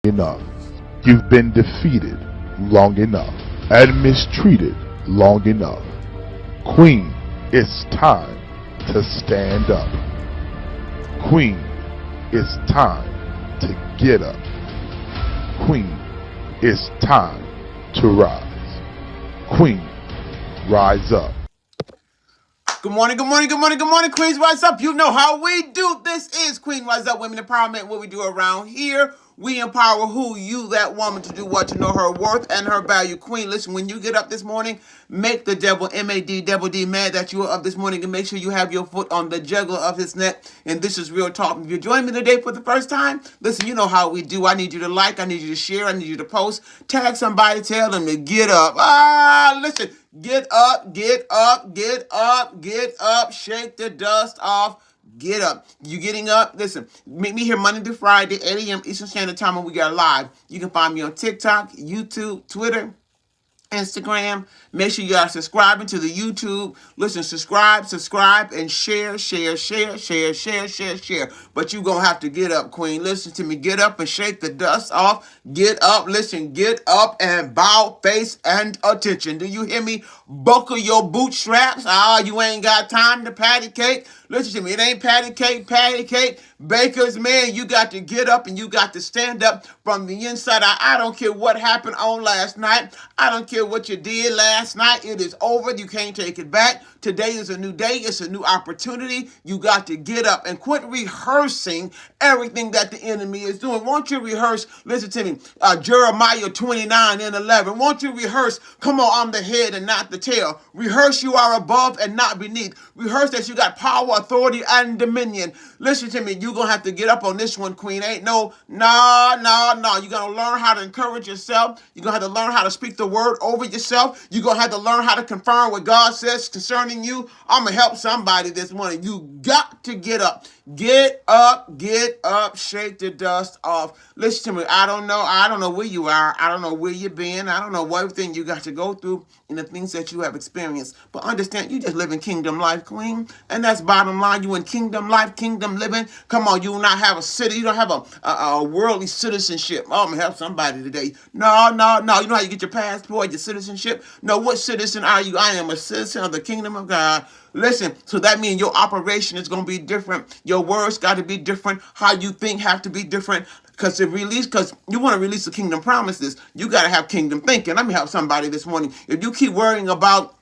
enough. You've been defeated long enough and mistreated long enough. Queen, it's time to stand up. Queen, it's time to get up. Queen, it's time to rise. Queen, rise up. Good morning, good morning, good morning, good morning, Queens. Rise up. You know how we do. This is Queen Rise Up Women Empowerment. What we do around here, we empower who you, that woman, to do what, to know her worth and her value. Queen, listen, when you get up this morning, make the devil, M-A-D, devil D, mad that you are up this morning, and make sure you have your foot on the jugular of his neck. And this is Real Talk. If you're joining me today for the first time, listen, you know how we do. I need you to like, I need you to share, I need you to post, tag somebody, tell them to get up. Listen. Get up, get up, get up, get up, shake the dust off, get up. You getting up? Listen, meet me here Monday to Friday, 8 a.m. Eastern Standard Time when we got live. You can find me on TikTok, YouTube, Twitter, Instagram. Make sure you are subscribing to the YouTube. Listen, subscribe, and share. But you gonna have to get up, Queen. Listen to me. Get up and shake the dust off. Get up. Listen, get up and bow, face, and attention. Do you hear me? Buckle your bootstraps. You ain't got time to patty cake. Listen to me. It ain't patty cake. Bakers, man, you got to get up and you got to stand up from the inside out. I don't care what happened on last night. I don't care what you did last night. It is over. You can't take it back. Today is a new day. It's a new opportunity. You got to get up and quit rehearsing everything that the enemy is doing. Won't you rehearse? Listen to me. Jeremiah 29:11. Won't you rehearse? Come on, I'm the head and not the tail. Rehearse you are above and not beneath. Rehearse that you got power, authority, and dominion. Listen to me. You're going to have to get up on this one, Queen. Ain't no. You're going to learn how to encourage yourself. You're going to have to learn how to speak the word over yourself. You're going to have to learn how to confirm what God says concerning you. I'm going to help somebody this morning. You got to get up. Get up, shake the dust off. Listen to me. I don't know where you are. I don't know where you've been. I don't know what everything you got to go through and the things that you have experienced. But understand, you just live in kingdom life, Queen. And that's bottom line. You in kingdom life, kingdom living. Come on, you do not have a city. You don't have a worldly citizenship. Oh, I'm going to help somebody today. No. You know how you get your passport, your citizenship? No, what citizen are you? I am a citizen of the kingdom of God. Listen, so that means your operation is going to be different. Your words got to be different. How you think have to be different. Because you want to release the kingdom promises, you got to have kingdom thinking. Let me help somebody this morning. If you keep worrying about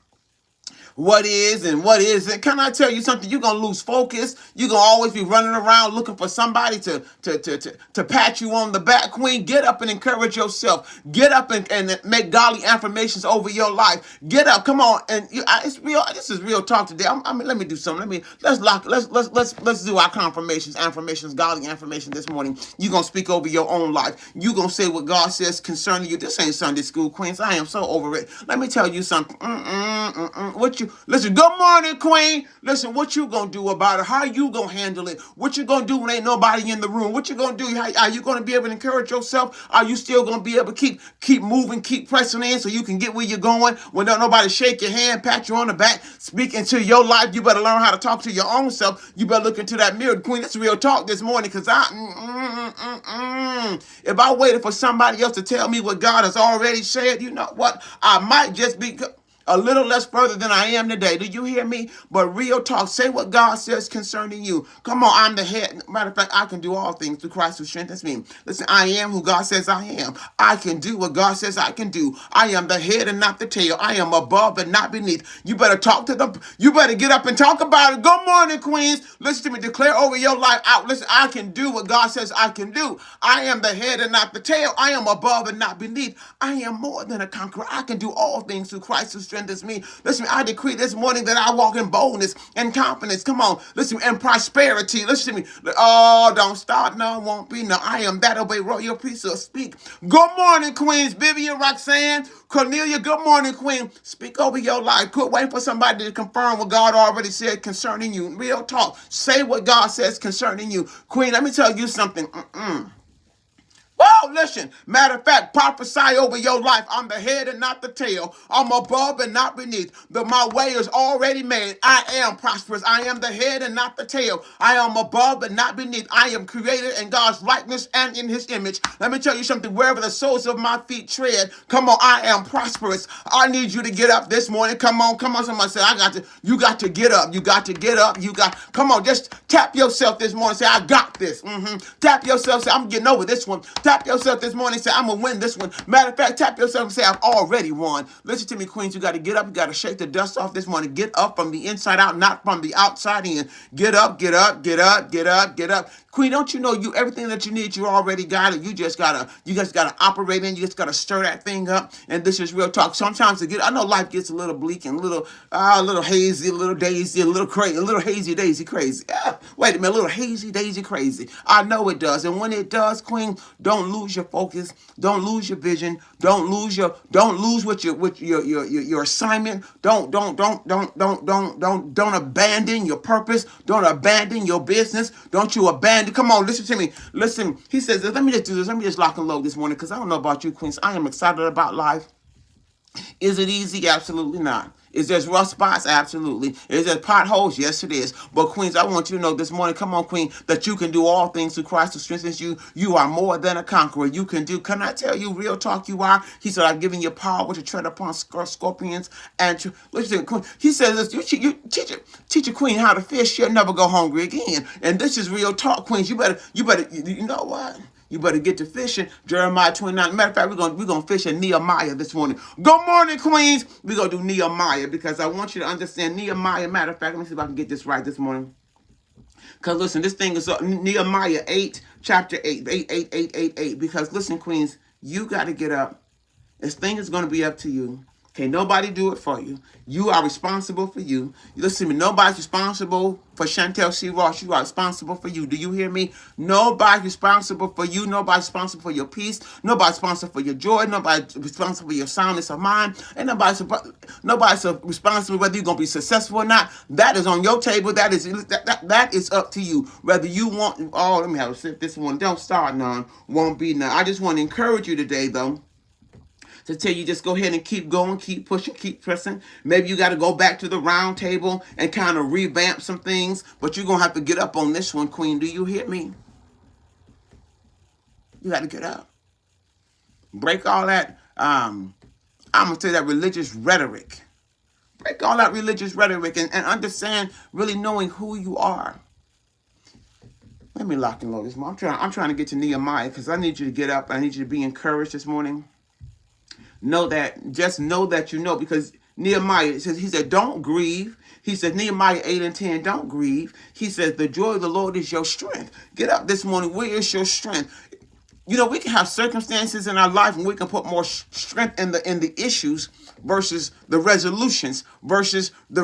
what is and what isn't, can I tell you something? You're going to lose focus. You're going to always be running around looking for somebody to pat you on the back. Queen, get up and encourage yourself. Get up and make godly affirmations over your life. Get up. Come on. And it's real. This is real talk today. Let me do something. Let's do our affirmations, godly affirmations this morning. You're going to speak over your own life. You're going to say what God says concerning you. This ain't Sunday school, Queens. I am so over it. Let me tell you something. Listen, good morning, Queen. Listen, what you gonna do about it? How you gonna handle it? What you gonna do when ain't nobody in the room? What you gonna do? Are you gonna be able to encourage yourself? Are you still gonna be able to keep moving, keep pressing in so you can get where you're going? When don't nobody shake your hand, pat you on the back, speak into your life, you better learn how to talk to your own self. You better look into that mirror. Queen, it's real talk this morning, because if I waited for somebody else to tell me what God has already said, you know what? I might just be a little less further than I am today. Do you hear me? But real talk, say what God says concerning you. Come on, I'm the head. Matter of fact, I can do all things through Christ who strengthens me. Listen, I am who God says I am. I can do what God says I can do. I am the head and not the tail. I am above and not beneath. You better talk to them. You better get up and talk about it. Good morning, Queens. Listen to me. Declare over your life out. Listen, I can do what God says I can do. I am the head and not the tail. I am above and not beneath. I am more than a conqueror. I can do all things through Christ who strengthens me. Listen, I decree this morning that I walk in boldness and confidence. Come on, listen, and prosperity. Listen to me. Oh, don't start. No, won't be. No, I am that obey royal priesthood. Speak. Good morning, Queens. Vivian, Roxanne, Cornelia. Good morning, Queen. Speak over your life. Quit waiting for somebody to confirm what God already said concerning you. Real talk. Say what God says concerning you. Queen, let me tell you something. Oh, listen. Matter of fact, prophesy over your life. I'm the head and not the tail. I'm above and not beneath. My way is already made. I am prosperous. I am the head and not the tail. I am above and not beneath. I am created in God's likeness and in his image. Let me tell you something. Wherever the soles of my feet tread, come on, I am prosperous. I need you to get up this morning. Come on, come on. Somebody say, you got to get up. You got to get up. Come on, just tap yourself this morning. Say, I got this. Tap yourself. Say, I'm getting over this one. Tap yourself this morning. Say, I'm going to win this one. Matter of fact, tap yourself and say, I've already won. Listen to me, queens. You got to get up. You got to shake the dust off this morning. Get up from the inside out, not from the outside in. Get up, get up, get up, get up, get up. Queen, don't you know everything that you need, you already got it. You just gotta operate in. You just gotta stir that thing up. And this is real talk. Sometimes I know life gets a little bleak and a little hazy, a little daisy, a little crazy, a little hazy daisy crazy. Wait a minute, a little hazy daisy crazy. I know it does. And when it does, Queen, don't lose your focus. Don't lose your vision. Don't lose your assignment. Don't abandon your purpose. Don't abandon your business. Don't you abandon. Come on, listen to me. Listen, he says, let me just do this. Let me just lock and load this morning because I don't know about you, Queens. I am excited about life. Is it easy? Absolutely not. Is there rough spots? Absolutely. Is there potholes? Yes, it is. But Queens, I want you to know this morning, come on, Queen, that you can do all things through Christ who strengthens you. You are more than a conqueror. You can I tell you, real talk, you are? He said, I've given you power to tread upon scorpions and listen, Queen. He says, you teach a queen how to fish, she'll never go hungry again. And this is real talk, Queens. You better, you know what? You better get to fishing. Jeremiah 29. Matter of fact, we're gonna fish in Nehemiah this morning. Good morning, Queens. We're gonna do Nehemiah because I want you to understand Nehemiah. Matter of fact, let me see if I can get this right this morning. Because listen, this thing is Nehemiah 8, chapter 8, 8. Because listen, Queens, you got to get up. This thing is going to be up to you. Can't nobody do it for you. You are responsible for you. Listen to me. Nobody's responsible for Chantel C. Ross. You are responsible for you. Do you hear me? Nobody's responsible for you. Nobody's responsible for your peace. Nobody's responsible for your joy. Nobody's responsible for your soundness of mind. And nobody's responsible whether you're going to be successful or not. That is on your table. That is up to you. Whether you want... Oh, let me have a sip. This one. Don't start none. Won't be none. I just want to encourage you today, though, to tell you just go ahead and keep going, keep pushing, keep pressing. Maybe you got to go back to the round table and kind of revamp some things, but you're going to have to get up on this one, Queen. Do you hear me? You got to get up. Break all that, I'm going to say that religious rhetoric. Break all that religious rhetoric and understand really knowing who you are. Let me lock and load this morning. I'm trying to get to Nehemiah because I need you to get up. I need you to be encouraged this morning. Just know that you know, because Nehemiah says, he said, don't grieve. He said, Nehemiah 8 and 10, don't grieve. He says, the joy of the Lord is your strength. Get up this morning. Where is your strength? You know, we can have circumstances in our life and we can put more strength in the issues versus the resolutions versus the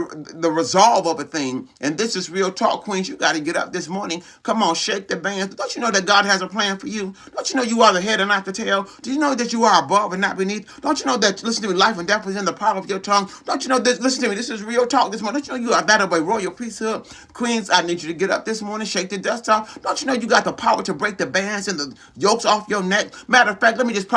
resolve of a thing. And this is real talk, Queens. You got to get up this morning. Come on, shake the bands. Don't you know that God has a plan for you? Don't you know you are the head and not the tail? Do you know that you are above and not beneath? Don't you know that, listen to me, life and death is in the power of your tongue? Don't you know this? Listen to me, this is real talk this morning. Don't you know you are that of a royal priesthood? Queens, I need you to get up this morning, shake the dust off. Don't you know you got the power to break the bands and the yokes off your neck? Matter of fact, let me just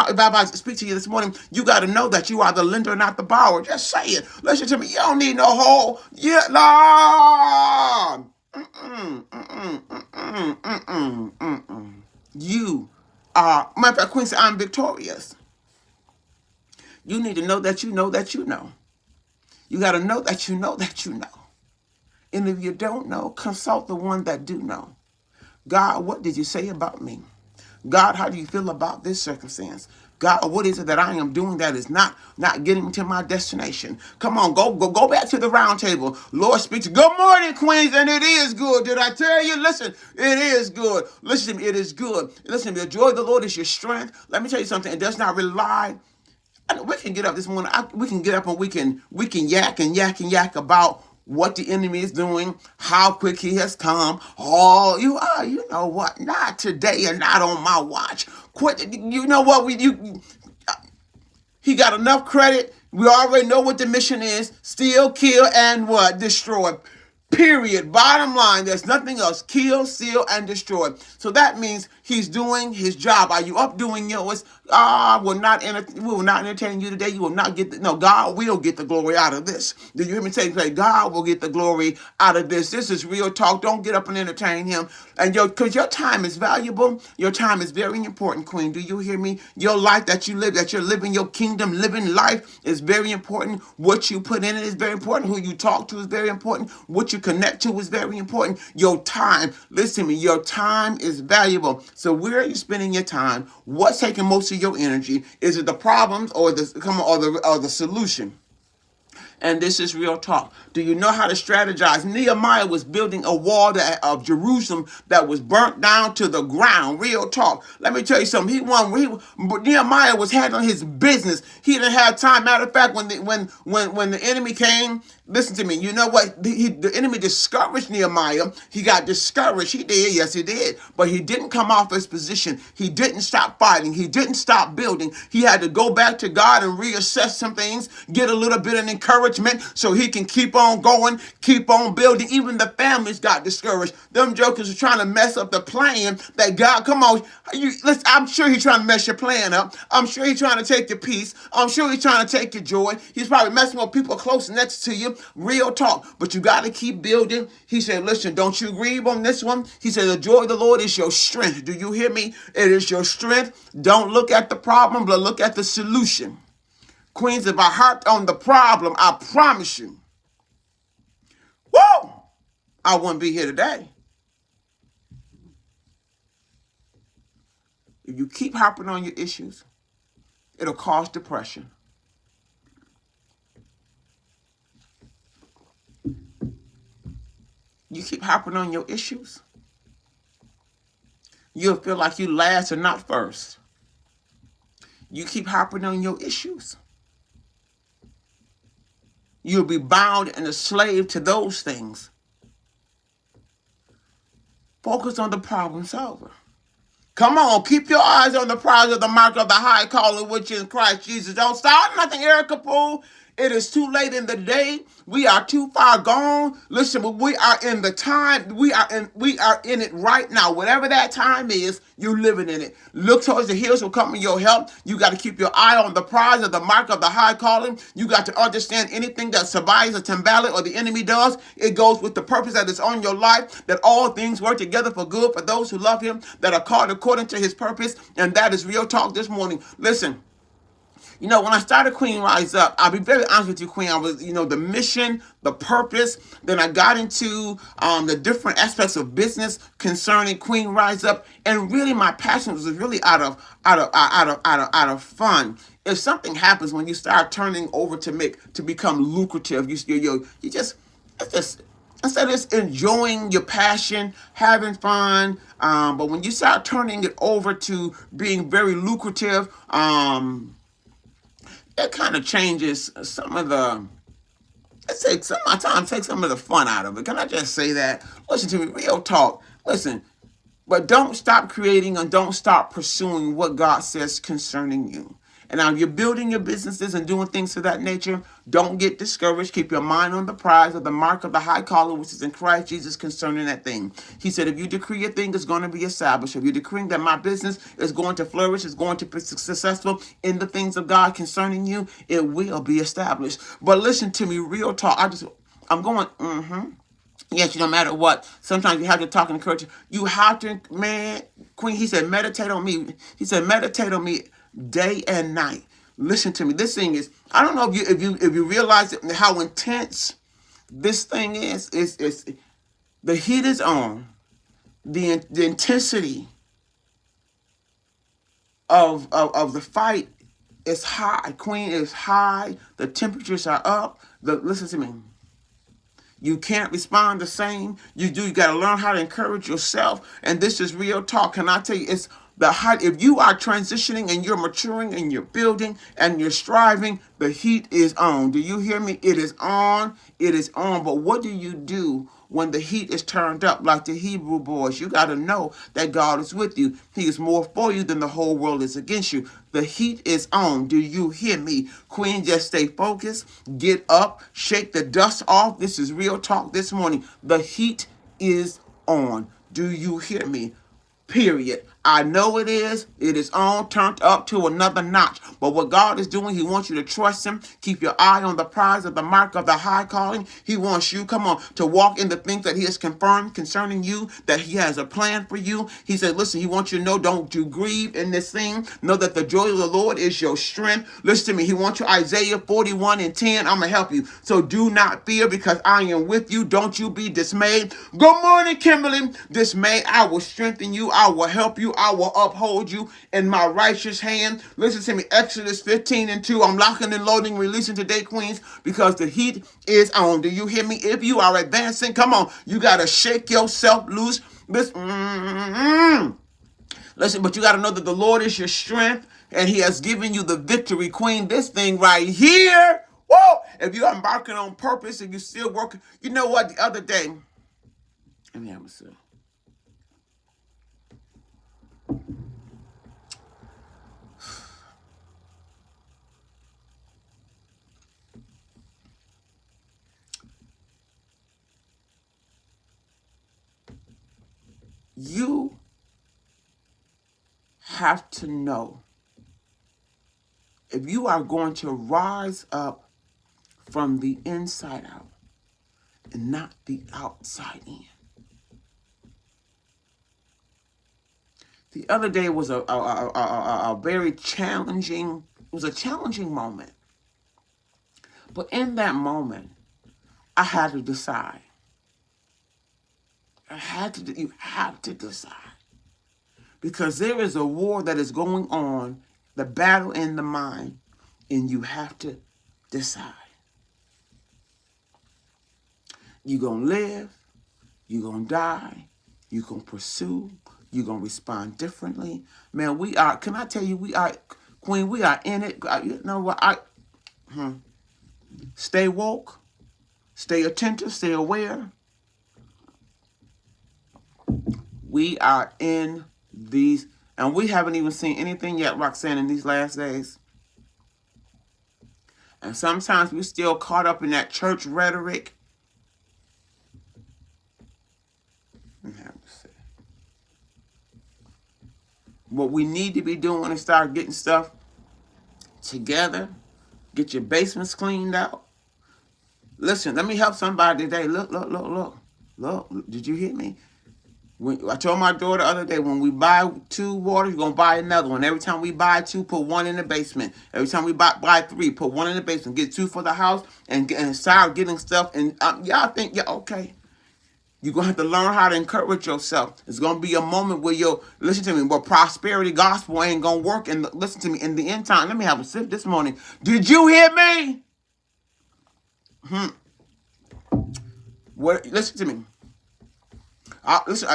speak to you this morning. You got to know that you are the lender, not the borrower. Just say it. Listen to me. You don't need no whole. Yeah, Lord. You are. Matter of fact, Queen said, I'm victorious. You need to know that you know that you know. You got to know that you know that you know. And if you don't know, consult the one that do know. God, what did you say about me? God, how do you feel about this circumstance? God, what is it that I am doing that is not getting to my destination? Come on, go back to the round table. Lord, speak to. Good morning, Queens, and it is good. Did I tell you? Listen, it is good. Listen to me, it is good. Listen to me, the joy of the Lord is your strength. Let me tell you something. It does not rely. We can get up this morning. We can get up and we can yak about what the enemy is doing, how quick he has come. Oh, you know what? Not today and not on my watch. Quit. You know what? He got enough credit. We already know what the mission is. Steal, kill, and what? Destroy. Period. Bottom line, there's nothing else. Kill, steal, and destroy. So that means he's doing his job. Are you up doing yours? We will not entertain you today. You will not get no, God will get the glory out of this. Did you hear me say, God will get the glory out of this? This is real talk. Don't get up and entertain him. And because your time is valuable, your time is very important, Queen. Do you hear me? Your life that you live, that you're living, your kingdom living life is very important. What you put in it is very important. Who you talk to is very important. What you connect to is very important. Your time, listen to me, your time is valuable. So where are you spending your time? What's taking most of your energy? Is it the problems or the solution? And this is real talk. Do you know how to strategize? Nehemiah was building a wall of Jerusalem that was burnt down to the ground. Real talk. Let me tell you something. Nehemiah was handling his business. He didn't have time. Matter of fact, when the enemy came, listen to me. You know what? The enemy discouraged Nehemiah. He got discouraged. He did. Yes, he did. But he didn't come off his position. He didn't stop fighting. He didn't stop building. He had to go back to God and reassess some things, get a little bit of encouragement so he can keep on going, keep on building. Even the families got discouraged. Them jokers are trying to mess up the plan that God, come on. Listen, I'm sure he's trying to mess your plan up. I'm sure he's trying to take your peace. I'm sure he's trying to take your joy. He's probably messing with people close next to you. Real talk. But you got to keep building. He said, listen, don't you grieve on this one. He said, the joy of the Lord is your strength. Do you hear me? It is your strength. Don't look at the problem, but look at the solution. Queens, if I harped on the problem, I promise you, whoa, I wouldn't be here today. If you keep harping on your issues, it'll cause depression. You keep harping on your issues, you'll feel like you last and not first. You keep harping on your issues, you'll be bound and a slave to those things. Focus on the problem solver. Come on, keep your eyes on the prize of the mark of the high calling, which is Christ Jesus. Don't start nothing, Erica Poole. It is too late in the day. We are too far gone. Listen, but we are in the time. We are in it right now. Whatever that time is, you're living in it. Look towards the hills will come in your help. You got to keep your eye on the prize of the mark of the high calling. You got to understand anything that Tobias or Timbalit or the enemy does, it goes with the purpose that is on your life, that all things work together for good for those who love him, that are called according to his purpose. And that is real talk this morning. Listen. You know, when I started Queen Rise Up, I'll be very honest with you, Queen, I was, the mission, the purpose. Then I got into the different aspects of business concerning Queen Rise Up, and really my passion was really out of fun. If something happens when you start turning over to become lucrative, you just instead of just enjoying your passion, having fun, but when you start turning it over to being very lucrative, it kind of changes some of the, sometimes take some of the fun out of it. Can I just say that? Listen to me, real talk. Listen, but don't stop creating and don't stop pursuing what God says concerning you. And now if you're building your businesses and doing things of that nature, don't get discouraged. Keep your mind on the prize of the mark of the high calling, which is in Christ Jesus concerning that thing. He said, if you decree a thing, it's going to be established. If you're decreeing that my business is going to flourish, is going to be successful in the things of God concerning you, it will be established. But listen to me, real talk. I'm going, Yes, no matter what. Sometimes you have to talk and encourage. You have to, man, Queen, he said, meditate on me. He said, meditate on me day and night. Listen to me. This thing is, I don't know if you realize how intense this thing is. It's the heat is on. The intensity of the fight is high. Queen, is high. The temperatures are up. Listen to me. You can't respond the same. You got to learn how to encourage yourself. And this is real talk. Can I tell you, it's the height. If you are transitioning and you're maturing and you're building and you're striving, the heat is on. Do you hear me? It is on. It is on. But what do you do when the heat is turned up like the Hebrew boys. You got to know that God is with you. He is more for you than the whole world is against you. The heat is on. Do you hear me? Queen, just stay focused. Get up. Shake the dust off. This is real talk this morning. The heat is on. Do you hear me? Period. I know it is. It is on, turned up to another notch. But what God is doing, he wants you to trust him. Keep your eye on the prize of the mark of the high calling. He wants you, come on, to walk in the things that he has confirmed concerning you, that he has a plan for you. He said, listen, he wants you to know, don't you grieve in this thing. Know that the joy of the Lord is your strength. Listen to me. He wants you, Isaiah 41:10. I'm going to help you. So do not fear, because I am with you. Don't you be dismayed. Good morning, Kimberly. Dismay, I will strengthen you. I will help you. I will uphold you in my righteous hand. Listen to me. Exodus 15:2. I'm locking and loading, releasing today, Queens, because the heat is on. Do you hear me? If you are advancing, come on. You got to shake yourself loose. Listen, but you got to know that the Lord is your strength, and he has given you the victory, Queen. This thing right here. Whoa! If you're embarking on purpose and you're still working, you know what? The other day, let me have a sip. You have to know, if you are going to rise up from the inside out and not the outside in. The other day was a very challenging, it was a challenging moment. But in that moment, I had to decide. You have to decide. Because there is a war that is going on, the battle in the mind, and you have to decide. You're going to live, you're going to die, you're going to pursue, you're going to respond differently. Man, we are, can I tell you, we are, Queen, we are in it. You know what, stay woke, stay attentive, stay aware. We are in these, and we haven't even seen anything yet, Roxanne, in these last days. And sometimes we're still caught up in that church rhetoric. What we need to be doing is start getting stuff together. Get your basements cleaned out. Listen, let me help somebody today. Look. Did you hear me? I told my daughter the other day, when we buy 2 waters, you're going to buy another one. Every time we buy 2, put 1 in the basement. Every time we buy 3, put 1 in the basement. Get 2 for the house and start getting stuff. And y'all think, yeah, okay. You're going to have to learn how to encourage yourself. It's going to be a moment where listen to me, where prosperity gospel ain't going to work. And listen to me, in the end time, let me have a sip this morning. Did you hear me? Listen to me.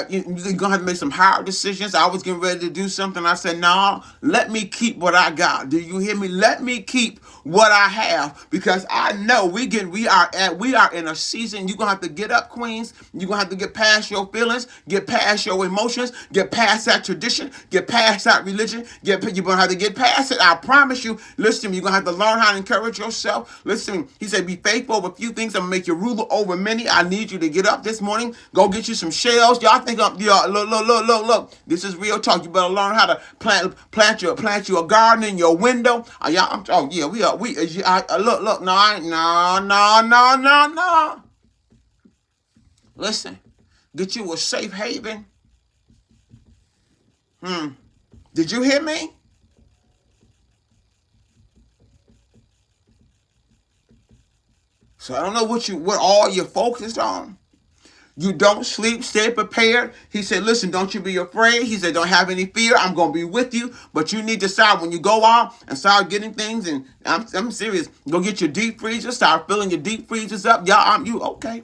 You're going to have to make some hard decisions. I was getting ready to do something. I said, no, let me keep what I got. Do you hear me? Let me keep what I have, because I know we are in a season. You're going to have to get up, Queens. You're going to have to get past your feelings, get past your emotions, get past that tradition, get past that religion. You're going to have to get past it. I promise you. Listen to me. You're going to have to learn how to encourage yourself. Listen to me. He said, be faithful over a few things. I'm going to make you ruler over many. I need you to get up this morning. Go get you some shells. Y'all think look. This is real talk. You better learn how to plant you a garden in your window. Look. No. Listen, get you a safe haven. Did you hear me? So I don't know what all you're focused on. You don't sleep, stay prepared. He said, listen, don't you be afraid. He said, don't have any fear. I'm going to be with you. But you need to start, when you go out and start getting things, and I'm serious, go get your deep freezer, start filling your deep freezers up. You okay.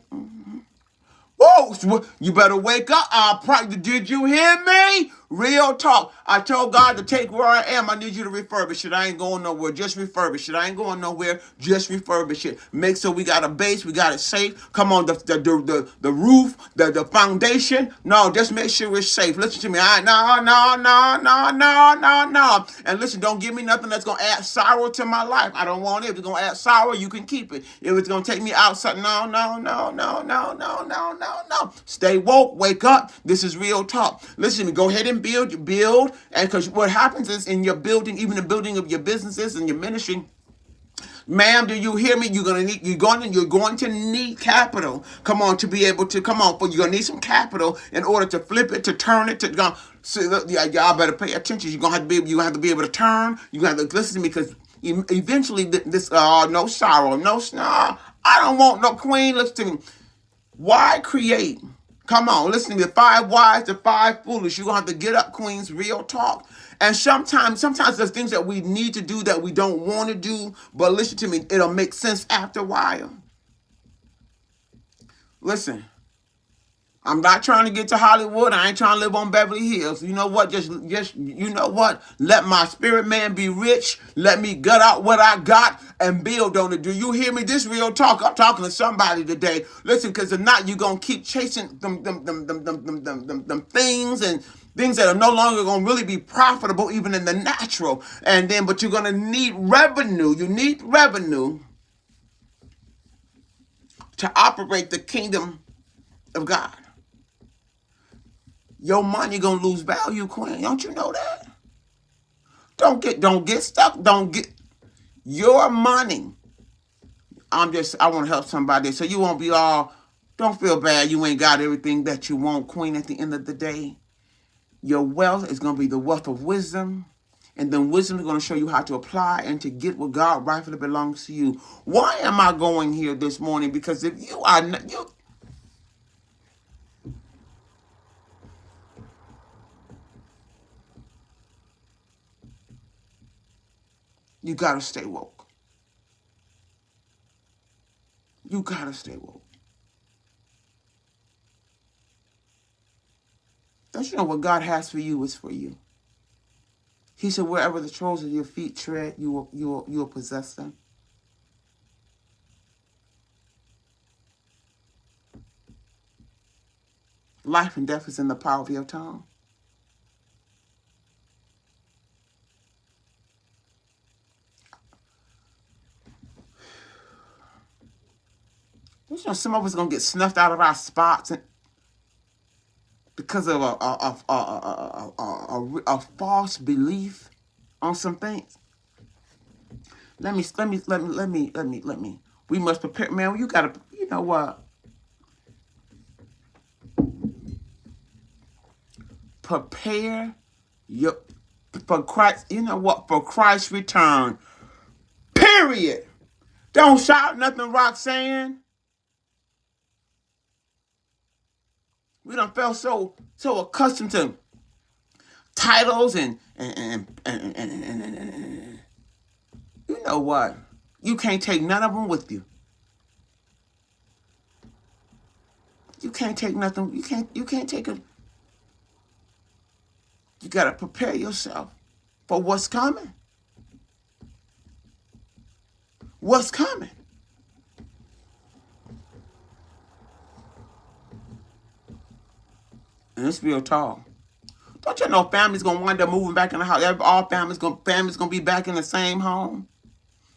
Whoa, you better wake up. Did you hear me? Real talk. I told God to take where I am. I need you to refurbish it. I ain't going nowhere. Just refurbish it. I ain't going nowhere. Just refurbish it. Make sure we got a base. We got it safe. Come on, the roof, the foundation. No, just make sure it's safe. Listen to me. No. And listen, don't give me nothing that's gonna add sorrow to my life. I don't want it. If it's gonna add sorrow, you can keep it. If it's gonna take me outside, no. Stay woke. Wake up. This is real talk. Listen to me. Go ahead and build, and because what happens is in your building, even the building of your businesses and your ministry. Ma'am, do you hear me? You're going to need capital. Come on, to be able to come on, but you're gonna need some capital in order to flip it, to turn it, to go. So y'all better pay attention. You're gonna have to be able to turn. You're gonna have to listen to me because eventually this no sorrow, no. I don't want no queen. Listen to me. Why create? Come on, listen to me. The 5 wise, the 5 foolish. You're going to have to get up, queens. Real talk. And sometimes there's things that we need to do that we don't want to do. But listen to me. It'll make sense after a while. Listen. I'm not trying to get to Hollywood. I ain't trying to live on Beverly Hills. You know what? Just you know what? Let my spirit man be rich. Let me gut out what I got and build on it. Do you hear me? This real talk. I'm talking to somebody today. Listen, because if not, you're gonna keep chasing them things and things that are no longer gonna really be profitable, even in the natural. And then, but you're gonna need revenue. You need revenue to operate the kingdom of God. Your money gonna lose value, queen. Don't you know that? Don't get stuck. Don't get your money. I want to help somebody so you won't be all, don't feel bad. You ain't got everything that you want, queen. At the end of the day, your wealth is gonna be the wealth of wisdom. And then wisdom is going to show you how to apply and to get what God rightfully belongs to you. Why am I going here this morning? Because if you are not, you got to stay woke. You got to stay woke. Don't you know what God has for you is for you? He said, wherever the soles of your feet tread, you will possess them. Life and death is in the power of your tongue. You know, some of us are going to get snuffed out of our spots because of a false belief on some things. Let me. We must prepare, man. You gotta. You know what? Prepare for Christ. You know what? For Christ's return. Period. Don't shout nothing, Roxanne. We done felt so accustomed to titles and you know what? You can't take none of them with you. You can't take nothing. You can't take it. You gotta prepare yourself for what's coming. What's coming? And it's real tall. Don't you know families gonna wind up moving back in the house? All families gonna be back in the same home.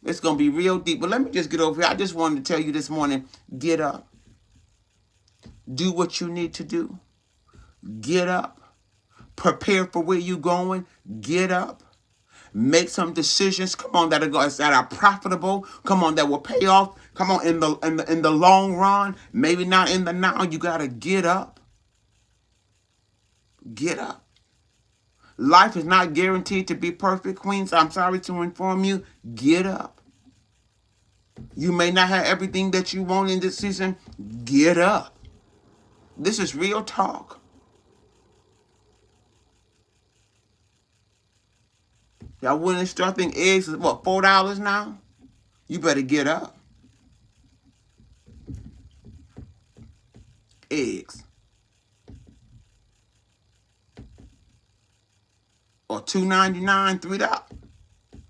It's gonna be real deep. But let me just get over here. I just wanted to tell you this morning: get up, do what you need to do. Get up, prepare for where you're going. Get up, make some decisions. Come on, that are profitable. Come on, that will pay off. Come on, in the long run. Maybe not in the now. You gotta get up. Get up. Life is not guaranteed to be perfect, queens. I'm sorry to inform you. Get up. You may not have everything that you want in this season. Get up. This is real talk. Y'all wouldn't start thinking eggs is what, $4 now? You better get up. Eggs. or $2.99, $3.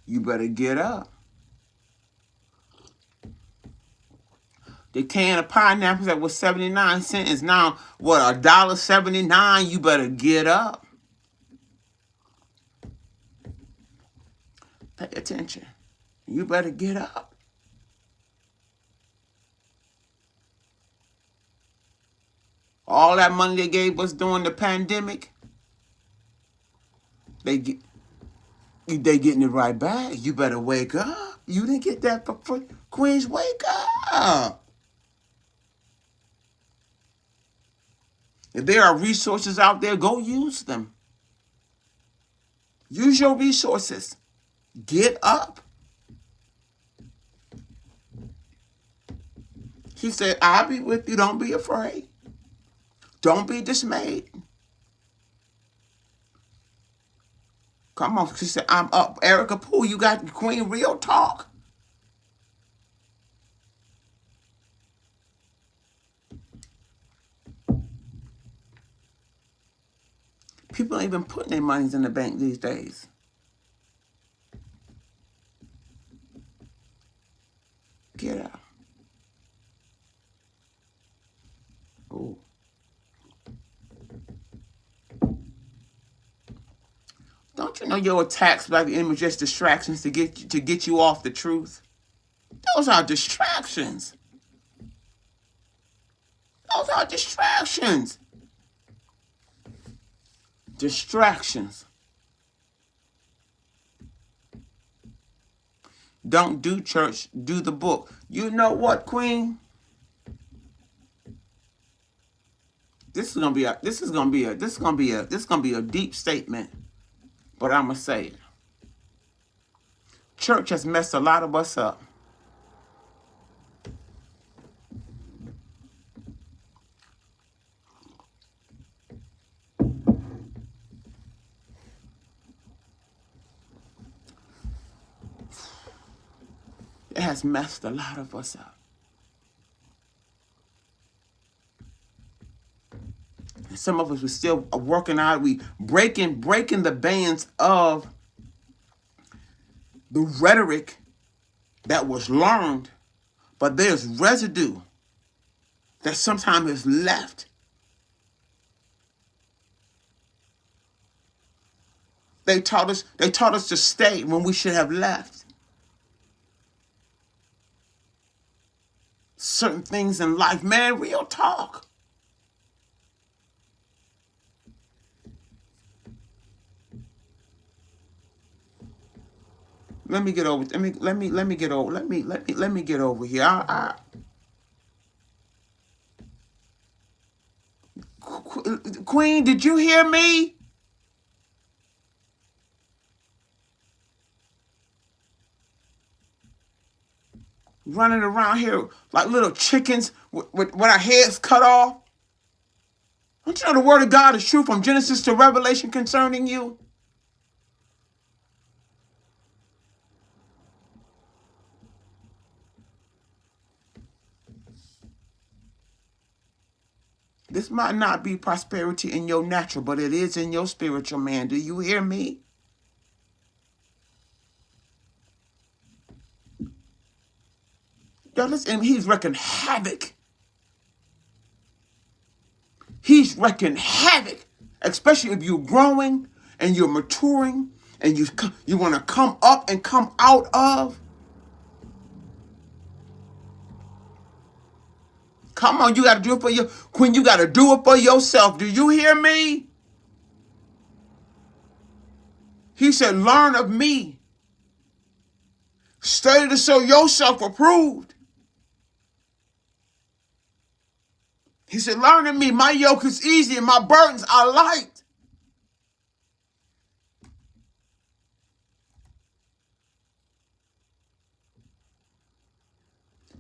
You better get up. The can of pineapples that was 79 cents is now, what, $1.79? You better get up. Pay attention. You better get up. All that money they gave us during the pandemic, they getting it right back. You better wake up. You didn't get that for free. Queens, wake up. If there are resources out there, go use them. Use your resources. Get up. He said, I'll be with you. Don't be afraid. Don't be dismayed. Come on. She said, I'm up. Erica Poole, you got Queen Real Talk. People ain't even putting their monies in the bank these days. Get out. Oh. Don't you know your attacks by the enemy are just distractions to get you off the truth? Those are distractions. Those are distractions. Distractions. Don't do church, do the book. You know what, Queen? This is gonna be a deep statement, but I'm gonna say it. Church has messed a lot of us up. It has messed a lot of us up. And some of us were still working out. We breaking the bands of the rhetoric that was learned, but there's residue that sometimes is left. They taught us to stay when we should have left. Certain things in life, man, real talk. Let me get over here. Queen, did you hear me? Running around here like little chickens with our heads cut off. Don't you know the word of God is true from Genesis to Revelation concerning you? This might not be prosperity in your natural, but it is in your spiritual, man. Do you hear me? Yo, listen, he's wrecking havoc. He's wrecking havoc, especially if you're growing and you're maturing and you want to come up and come out of. Come on, you got to do it for Queen. You got to do it for yourself. Do you hear me? He said, learn of me. Study to show yourself approved. He said, learn of me. My yoke is easy and my burdens are light.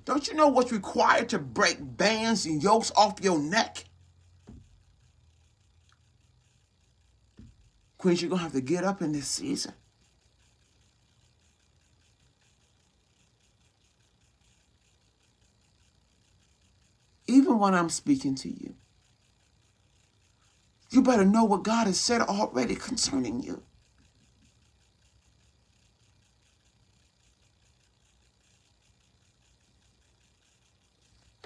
Don't you know what's required to break bands and yokes off your neck? Queens, you're going to have to get up in this season. Even when I'm speaking to you, you better know what God has said already concerning you.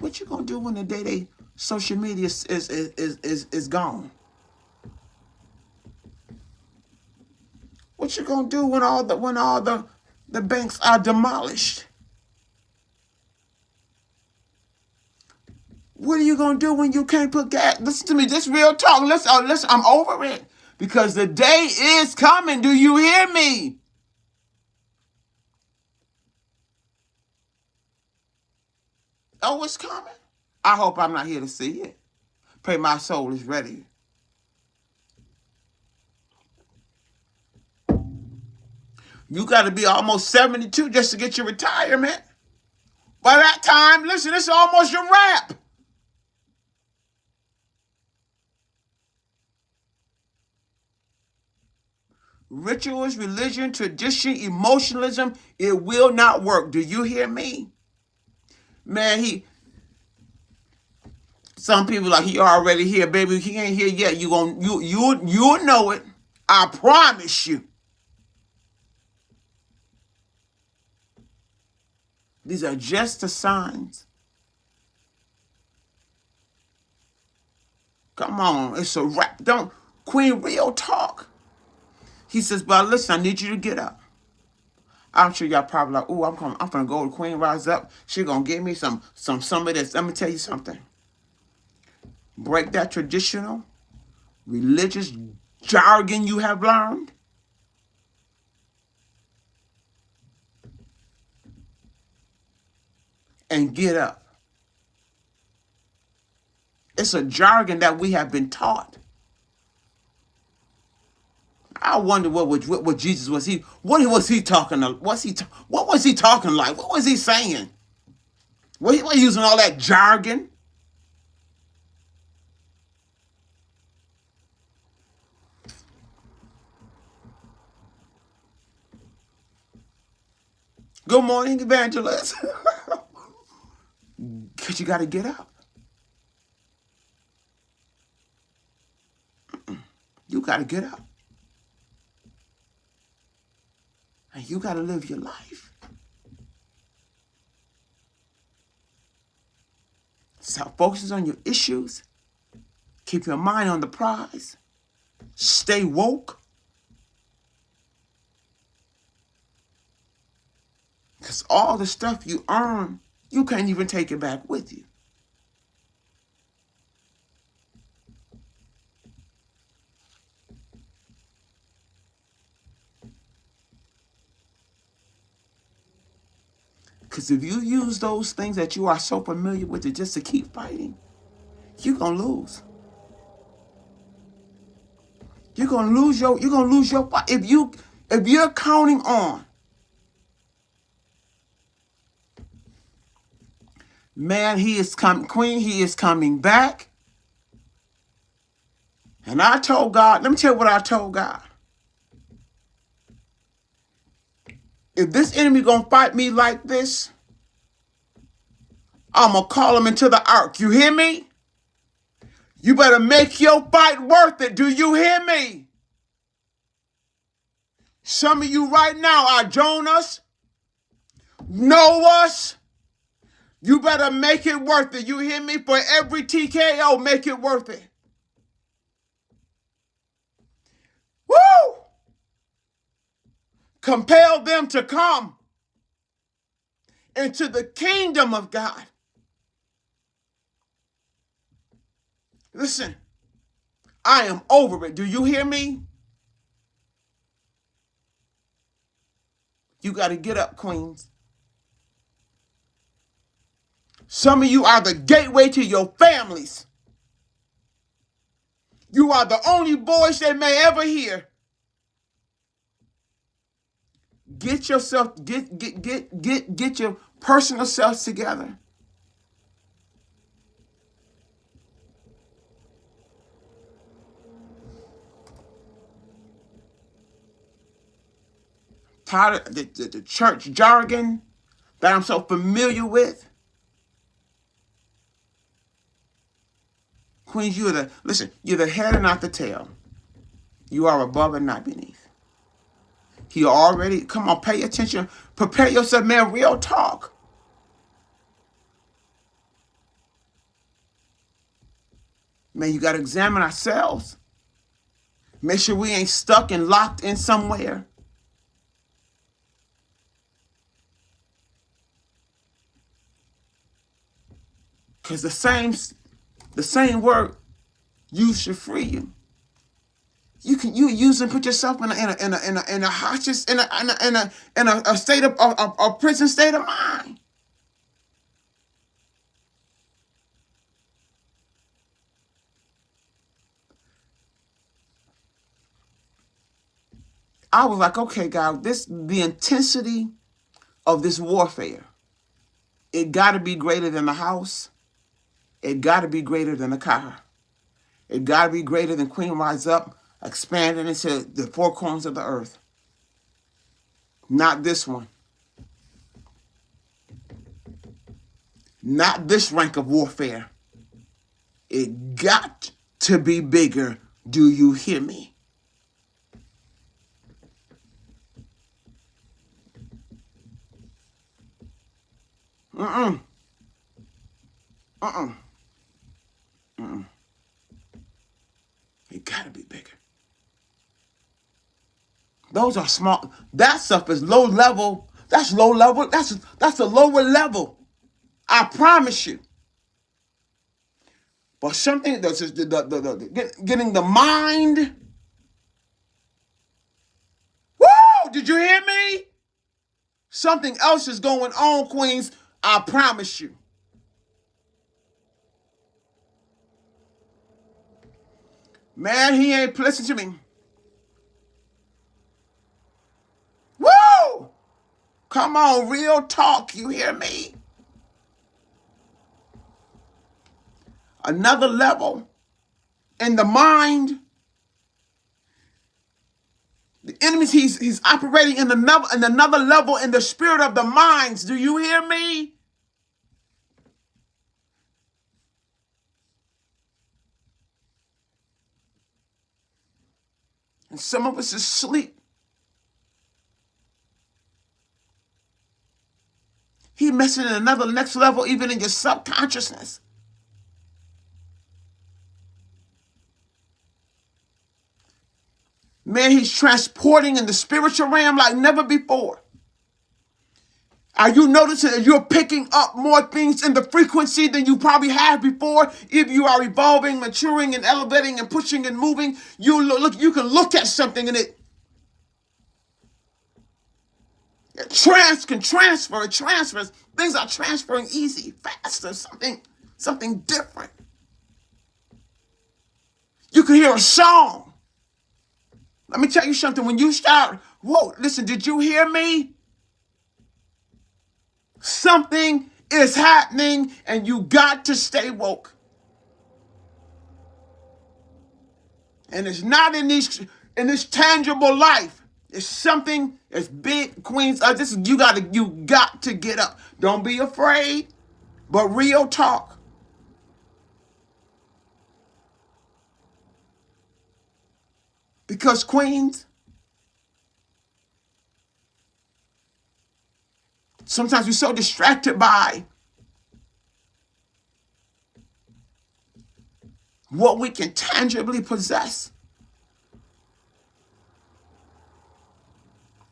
What you gonna do when the day they social media is gone? What you gonna do when all the banks are demolished? What are you gonna do when you can't put gas? Listen to me, this real talk. Listen, I'm over it. Because the day is coming. Do you hear me? Oh, it's coming. I hope I'm not here to see it. Pray my soul is ready. You got to be almost 72 just to get your retirement. By that time, listen, this is almost your wrap. Rituals, religion, tradition, emotionalism, it will not work. Do you hear me? Man, some people like, he already here, baby. He ain't here yet. You'll know it. I promise you. These are just the signs. Come on, it's a wrap. Don't, Queen, real talk. He says, but listen, I need you to get up. I'm sure y'all probably like, ooh, I'm gonna go to Queen Rise Up. She gonna give me some of this. Let me tell you something. Break that traditional, religious jargon you have learned. And get up. It's a jargon that we have been taught. I wonder what Jesus was. What was he talking? What was he talking like? What was he saying? Was he using all that jargon? Good morning, evangelist. Because you got to get up. You got to get up. And you got to live your life. So focus on your issues. Keep your mind on the prize. Stay woke. Because all the stuff you earn, you can't even take it back with you. Because if you use those things that you are so familiar with just to keep fighting, you're going to lose. You're going to lose your fight. If you're counting on, man, he is coming, Queen, he is coming back. And I told God, let me tell you what I told God. If this enemy gonna fight me like this, I'm gonna call him into the ark. You hear me? You better make your fight worth it. Do you hear me? Some of you right now are Jonas, know us. You better make it worth it. You hear me? For every TKO, make it worth it. Woo! Compel them to come into the kingdom of God. Listen, I am over it. Do you hear me? You got to get up, queens. Some of you are the gateway to your families. You are the only voice they may ever hear. Get yourself, get your personal selves together. Tired of the church jargon that I'm so familiar with. Queens, you're the head and not the tail. You are above and not beneath. He already, come on, pay attention. Prepare yourself, man, real talk. Man, you got to examine ourselves. Make sure we ain't stuck and locked in somewhere. Because the same word used should free you. You use and put yourself in a hostage in a state of a prison state of mind. I was like, okay, God, the intensity of this warfare, it got to be greater than the house. It got to be greater than the car. It got to be greater than Queen Rise Up, expanding into the four corners of the earth. Not this one. Not this rank of warfare. It got to be bigger. Do you hear me? Mm-mm. Uh-uh. Mm-mm. It gotta be bigger. Those are small. That stuff is low level. That's low level. That's a lower level. I promise you. But something that's just getting the mind. Woo! Did you hear me? Something else is going on, Queens. I promise you. Man, he ain't listening to me. Woo! Come on, real talk. You hear me? Another level in the mind. The enemy, he's operating in another level in the spirit of the minds. Do you hear me? And some of us is asleep. He messing in another next level, even in your subconsciousness. Man, he's transporting in the spiritual realm like never before. Are you noticing that you're picking up more things in the frequency than you probably have before? If you are evolving, maturing, and elevating, and pushing and moving, you can look at something and it can transfer. It transfers. Things are transferring easy, faster, something different. You can hear a song. Let me tell you something. When you start, whoa, listen, did you hear me? Something is happening and you got to stay woke. And it's not in this tangible life. It's something as big, Queens. You got to get up. Don't be afraid, but real talk. Because Queens, sometimes we're so distracted by what we can tangibly possess.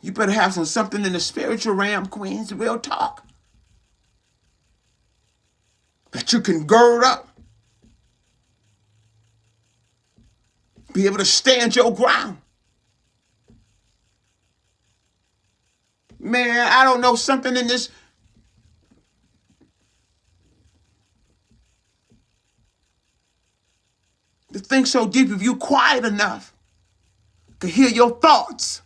You better have something in the spiritual realm, Queens, real talk, that you can gird up. Be able to stand your ground. Man, I don't know, something in this. The thing so deep, if you quiet enough to hear your thoughts.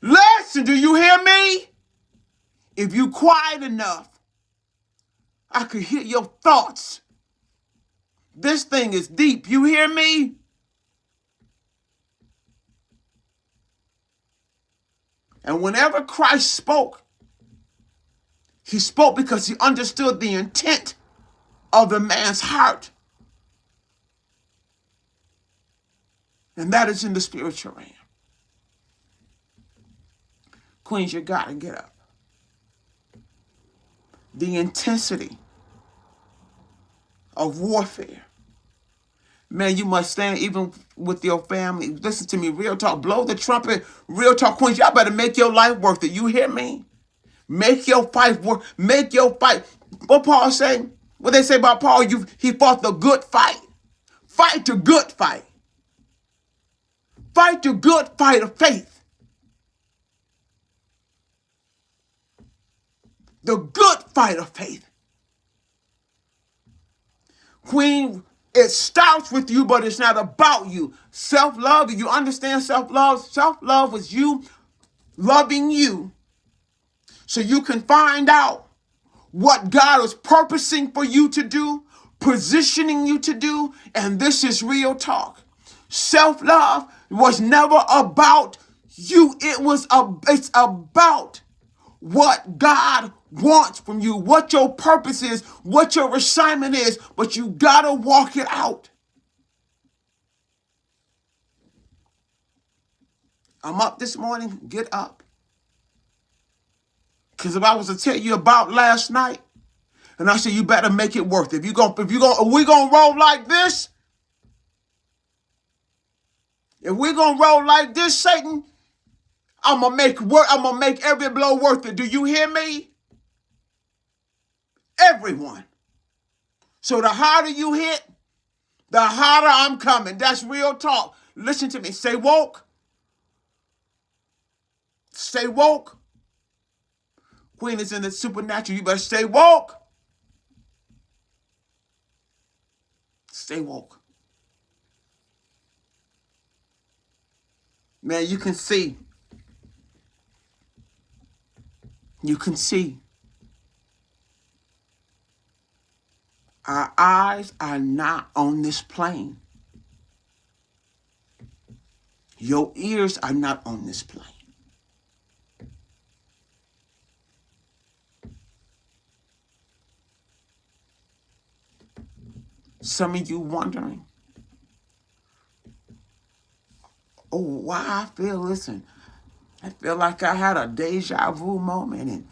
Listen, do you hear me? If you quiet enough, I could hear your thoughts. This thing is deep. You hear me? And whenever Christ spoke, he spoke because he understood the intent of the man's heart. And that is in the spiritual realm. Queens, you gotta get up. The intensity of warfare. Man, you must stand even with your family. Listen to me, real talk. Blow the trumpet, real talk, queens. Y'all better make your life worth it. You hear me? Make your fight work. Make your fight. What Paul say? What they say about Paul? He fought the good fight. Fight the good fight. Fight the good fight of faith. The good fight of faith. Queen, it starts with you, but it's not about you. Self-love, do you understand self-love? Self-love is you loving you so you can find out what God is purposing for you to do, positioning you to do, and this is real talk. Self-love was never about you. It's about what God wants from you, what your purpose is, what your assignment is, but you gotta walk it out. I'm up this morning, get up. Because if I was to tell you about last night, and I said you better make it worth it. If we gonna roll like this, if we're gonna roll like this, Satan, I'm gonna make every blow worth it. Do you hear me? Everyone. So the harder you hit, the harder I'm coming. That's real talk. Listen to me. Stay woke. Stay woke. Queen is in the supernatural. You better stay woke. Stay woke. Man, you can see. You can see. Our eyes are not on this plane. Your ears are not on this plane. Some of you wondering, oh, why listen, I feel like I had a deja vu moment. And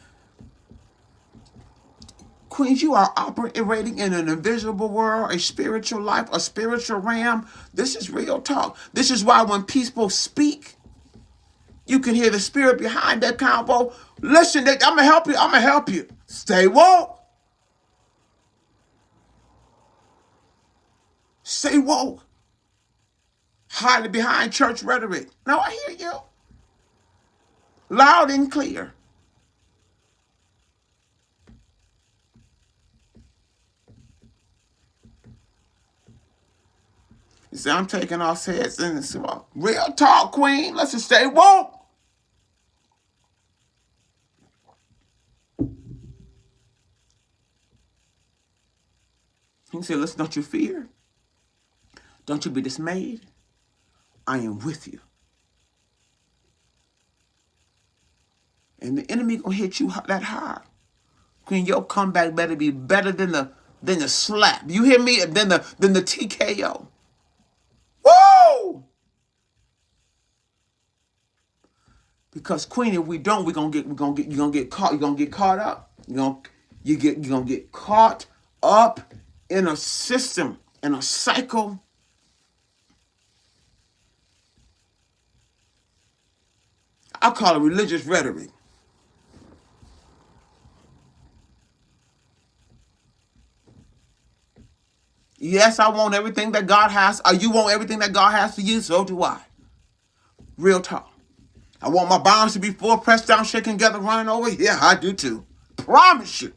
Queens, you are operating in an invisible world, a spiritual life, a spiritual realm. This is real talk. This is why when people speak, you can hear the spirit behind that combo. Listen, I'm going to help you. I'm going to help you. Stay woke. Stay woke. Hiding behind church rhetoric. No, I hear you. Loud and clear. You see, I'm taking off heads and it's real talk, Queen. Let's just stay woke. He said, listen, don't you fear. Don't you be dismayed. I am with you. And the enemy gonna hit you that hard. Queen, your comeback better be better than the slap. You hear me? Than the TKO. Woo! Because Queen, if we don't, you're gonna get caught. You're gonna get caught up. You're gonna get caught up in a system, in a cycle. I call it religious rhetoric. Yes, I want everything that God has. You want everything that God has for you, so do I. Real talk. I want my barns to be full, pressed down, shaken together, running over. Yeah, I do too. Promise you.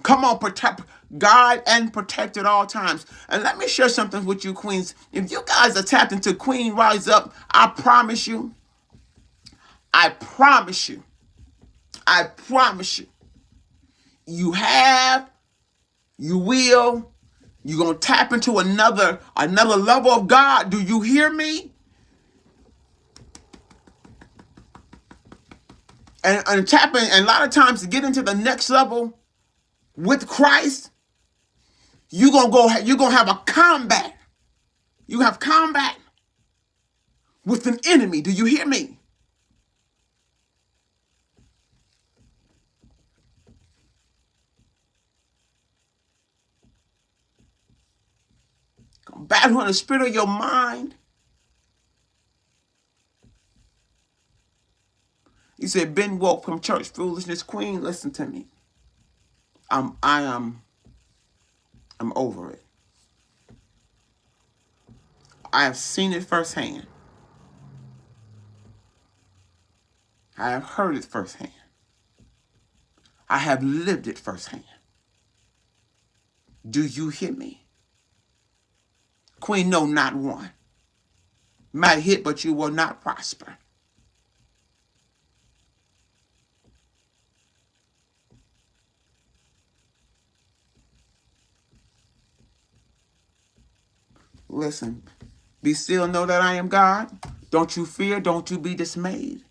Come on, guide and protect at all times. And let me share something with you, Queens. If you guys are tapped into Queen Rise Up, I promise you, you will, you're going to tap into another level of God. Do you hear me? And tapping, and a lot of times to get into the next level with Christ, you're going to have a combat. You have combat with an enemy. Do you hear me? battle in the spirit of your mind. You said, been woke from church foolishness. Queen, listen to me. I'm over it. I have seen it firsthand. I have heard it firsthand. I have lived it firsthand. Do you hear me? Queen, no, not one. Might hit, but you will not prosper. Listen, be still, know that I am God. Don't you fear, don't you be dismayed.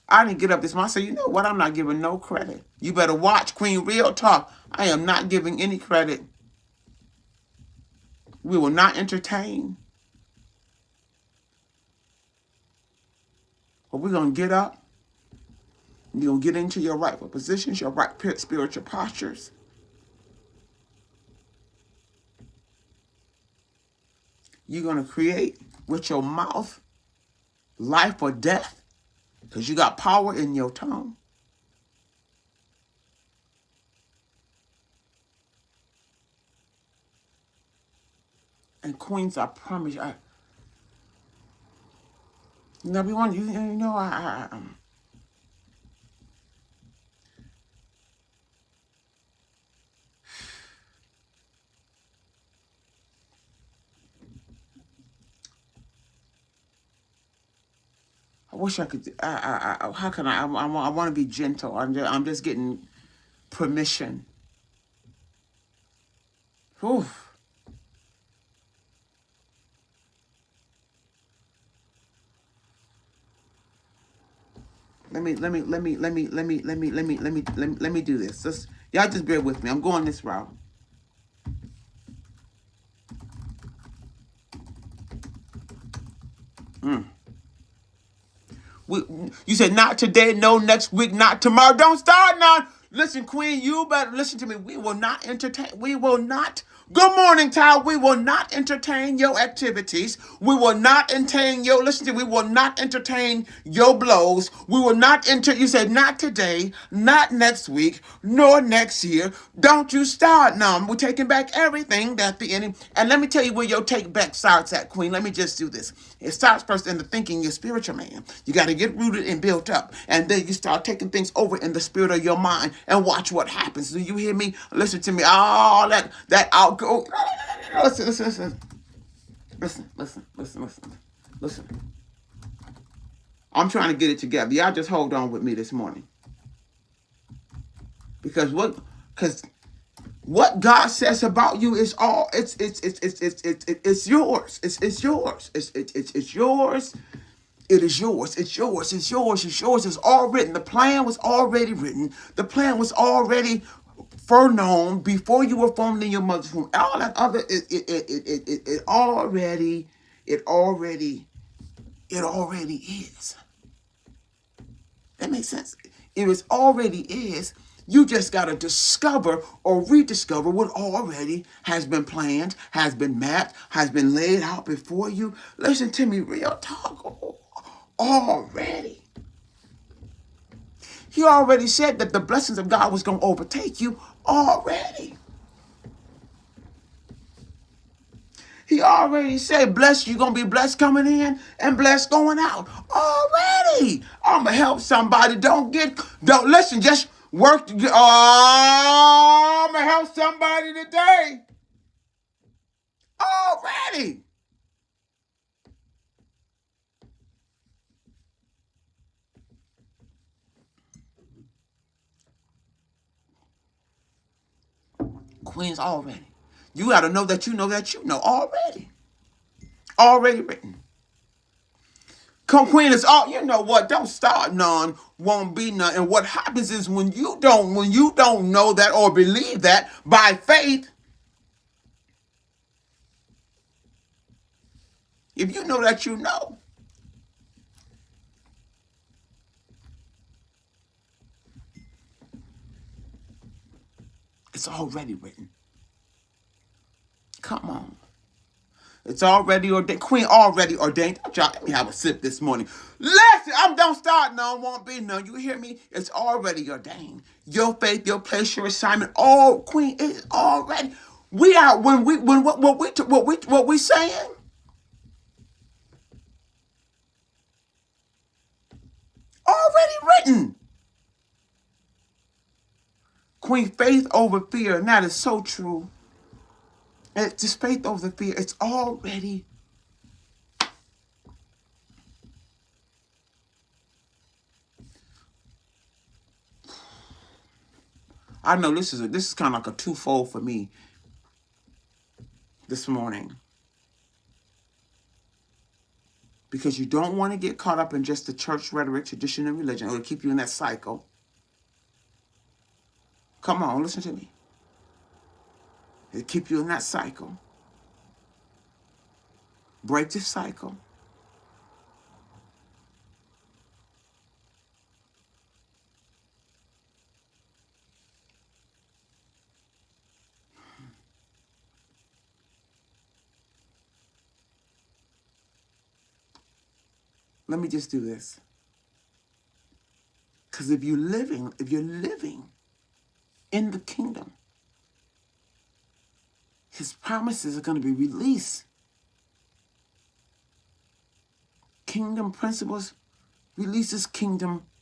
I didn't get up this morning. I said, you know what? I'm not giving no credit. You better watch, Queen. Real talk. I am not giving any credit. We will not entertain. But we're going to get up. You're going to get into your rightful positions, your right spiritual postures. You're going to create with your mouth life or death, because you got power in your tongue. And queens, I promise you, everyone, you know, I wish I could. How can I? I want to be gentle. I'm just getting permission. Whew. Let me do this. Y'all just bear with me. I'm going this route. You said not today, no next week, not tomorrow. Don't start now. Listen, Queen, you better listen to me. We will not entertain. We will not. Good morning, Ty. We will not entertain your activities. We will not entertain your, listen to me, we will not entertain your blows. We will not you said not today, not next week, nor next year. Don't you start now. We're taking back everything that the enemy, and let me tell you where your take back starts at, Queen. Let me just do this. It starts first in the thinking, your spiritual man. You got to get rooted and built up. And then you start taking things over in the spirit of your mind and watch what happens. Do you hear me? Listen to me. All that outgo. Listen. I'm trying to get it together. Y'all just hold on with me this morning. Because what God says about you is all it's yours. It's yours. It's yours. It is yours. It's yours. It's yours. It's yours. It's all written. The plan was already written. The plan was already foreknown before you were formed in your mother's womb. All that other it already is. That makes sense. It already is. You just got to discover or rediscover what already has been planned, has been mapped, has been laid out before you. Listen to me, real talk. Already. He already said that the blessings of God was going to overtake you already. He already said, blessed, you're going to be blessed coming in and blessed going out. Already. I'm going to help somebody. Don't listen, just work. I'm going to help somebody today. Already. Queens, already. You got to know that you know that you know already. Already written. Queen is all, you know what? Don't start none, won't be none. And what happens is when you don't know that or believe that by faith, if you know that you know, it's already written. Come on. It's already ordained. Queen already ordained. Y'all let me have a sip this morning. Listen, don't start none, won't be none. You hear me? It's already ordained. Your faith, your place, your assignment. All Queen is already. We are when what we saying already written. Queen, faith over fear, and that is so true. It's just faith over fear. It's already. I know this is kind of like a twofold for me this morning, because you don't want to get caught up in just the church rhetoric, tradition, and religion. It'll keep you in that cycle. Come on, listen to me. It'll keep you in that cycle. Break this cycle. Let me just do this. Because if you're living in the kingdom, his promises are going to be released. Kingdom principles releases kingdom